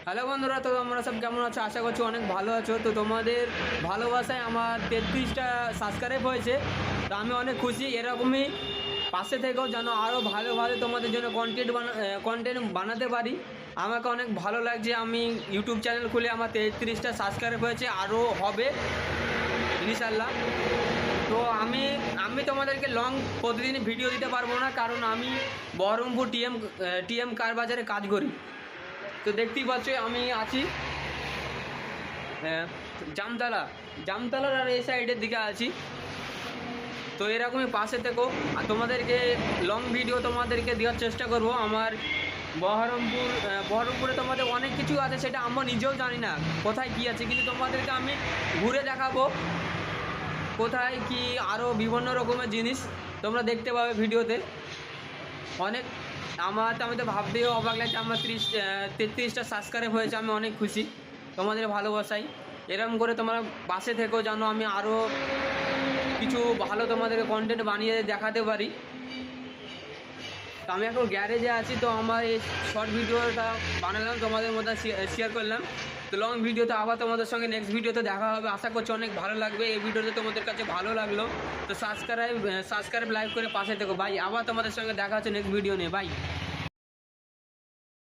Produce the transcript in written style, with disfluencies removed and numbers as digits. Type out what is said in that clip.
Hello বন্ধুরা, তো তোমরা সব কেমন আছো? আশা করছি অনেক ভালো আছো। তো তোমাদের ভালোবাসায় আমার 33টা সাবস্ক্রাইব হয়েছে, তো আমি অনেক খুশি। এরকমই পাশে থেকেও যেন আরও ভালো ভালো তোমাদের জন্য কন্টেন্ট বানাতে পারি। আমাকে অনেক ভালো লাগছে, আমি ইউটিউব চ্যানেল খুলে আমার 33টা সাবস্ক্রাইব হয়েছে, আরও হবে ইনশাল্লাহ। তো আমি আমি তোমাদেরকে লং প্রতিদিনই ভিডিও দিতে পারবো না, কারণ আমি বহরমপুর টিএম কার বাজারে কাজ করি। তো দেখতেই পাচ্ছ আমি আছি জামতলার আর এই সাইডের দিকে আছি। তো এরকমই পাশে থেকো, আর তোমাদেরকে লং ভিডিও তোমাদেরকে দেওয়ার চেষ্টা করব। আমার বহরমপুরে তোমাদের অনেক কিছু আছে, সেটা আমরা নিজেও জানি না কোথায় কী আছে, কিন্তু তোমাদেরকে আমি ঘুরে দেখাবো কোথায় কি আরও বিভিন্ন রকমের জিনিস তোমরা দেখতে পাবে ভিডিওতে। অনেক আমি তো ভাবতেও অবাক লাগছে, আমার 33টা সাবস্ক্রাইব হয়েছে। আমি অনেক খুশি তোমাদের ভালোবাসাই। এরকম করে তোমরা পাশে থেকেও যেন আমি আরও কিছু ভালো তোমাদেরকে কন্টেন্ট বানিয়ে দেখাতে পারি। তো আমি এখন গ্যারেজে আছি, তো আমার এই শর্ট ভিডিওটা বানালাম, তোমাদের মধ্যে শেয়ার করলাম। তো লং ভিডিওতে আবার তোমাদের সঙ্গে নেক্সট ভিডিওতে দেখা হবে। আশা করছি অনেক ভালো লাগবে। এই ভিডিওতে তোমাদের কাছে ভালো লাগলো তো সাবস্ক্রাইব লাইক করে পাশে থেকো ভাই। আবার তোমাদের সঙ্গে দেখা হচ্ছে নেক্সট ভিডিও নিয়ে, বাই।